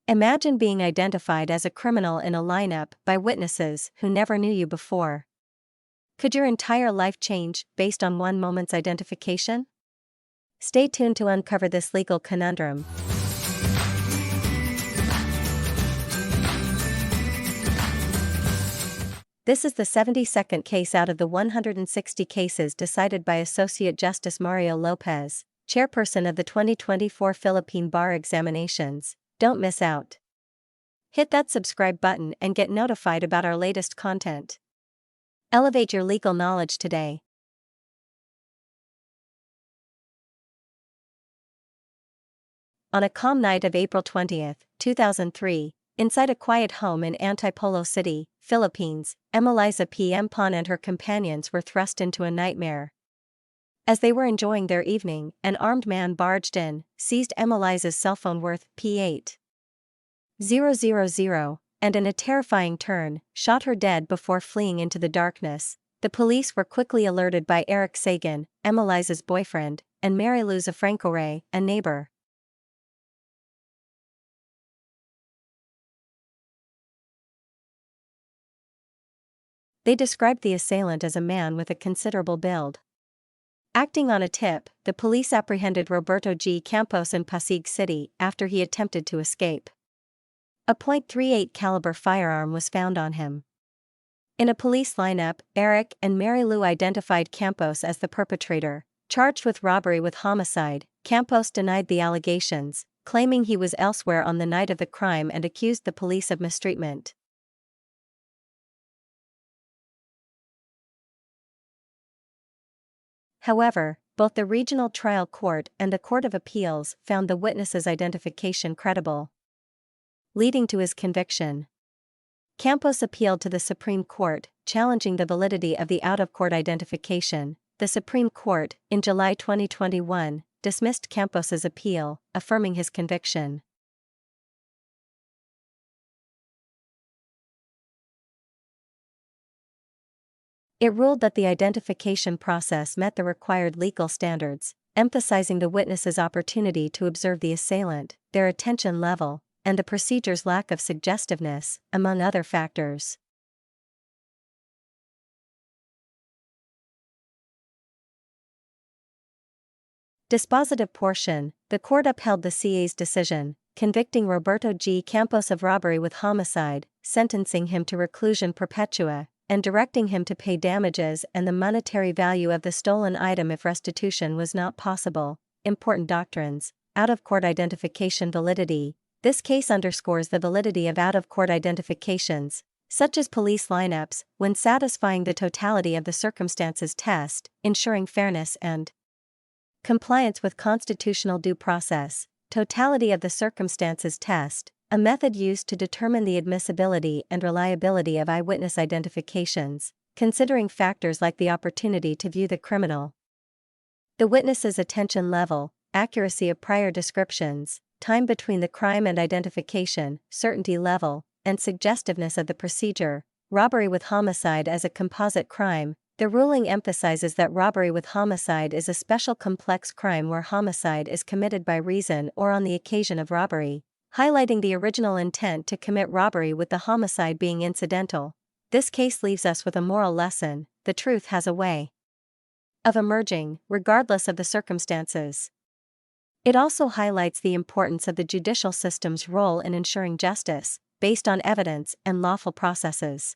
Imagine being identified as a criminal in a lineup by witnesses who never knew you before. Could your entire life change based on one moment's identification? Stay tuned to uncover this legal conundrum. This is the 72nd case out of the 160 cases decided by Associate Justice Mario Lopez, chairperson of the 2024 Philippine Bar Examinations. Don't miss out. Hit that subscribe button and get notified about our latest content. Elevate your legal knowledge today. On a calm night of April 20, 2003, inside a quiet home in Antipolo City, Philippines, Emeliza P. Empon and her companions were thrust into a nightmare. As they were enjoying their evening, an armed man barged in, seized Emeliza's cell phone worth P8,000, and in a terrifying turn, shot her dead before fleeing into the darkness. The police were quickly alerted by Eric Sagan, Emeliza's boyfriend, and Mary Lou Zafranco-Ray, a neighbor. They described the assailant as a man with a considerable build. Acting on a tip, the police apprehended Roberto G. Campos in Pasig City after he attempted to escape. A .38 caliber firearm was found on him. In a police lineup, Eric and Mary Lou identified Campos as the perpetrator. Charged with robbery with homicide, Campos denied the allegations, claiming he was elsewhere on the night of the crime and accused the police of mistreatment. However, both the Regional Trial Court and the Court of Appeals found the witness's identification credible, leading to his conviction. Campos appealed to the Supreme Court, challenging the validity of the out-of-court identification. The Supreme Court, in July 2021, dismissed Campos's appeal, affirming his conviction. It ruled that the identification process met the required legal standards, emphasizing the witness's opportunity to observe the assailant, their attention level, and the procedure's lack of suggestiveness, among other factors. Dispositive portion: the court upheld the CA's decision, convicting Roberto G. Campos of robbery with homicide, sentencing him to reclusion perpetua, and directing him to pay damages and the monetary value of the stolen item if restitution was not possible. Important doctrines: out-of-court identification validity. This case underscores the validity of out-of-court identifications, such as police lineups, when satisfying the totality of the circumstances test, ensuring fairness and compliance with constitutional due process. Totality of the circumstances test, a method used to determine the admissibility and reliability of eyewitness identifications, considering factors like the opportunity to view the criminal, the witness's attention level, accuracy of prior descriptions, time between the crime and identification, certainty level, and suggestiveness of the procedure. Robbery with homicide as a composite crime. The ruling emphasizes that robbery with homicide is a special complex crime where homicide is committed by reason or on the occasion of robbery, highlighting the original intent to commit robbery with the homicide being incidental. This case leaves us with a moral lesson: the truth has a way of emerging, regardless of the circumstances. It also highlights the importance of the judicial system's role in ensuring justice, based on evidence and lawful processes.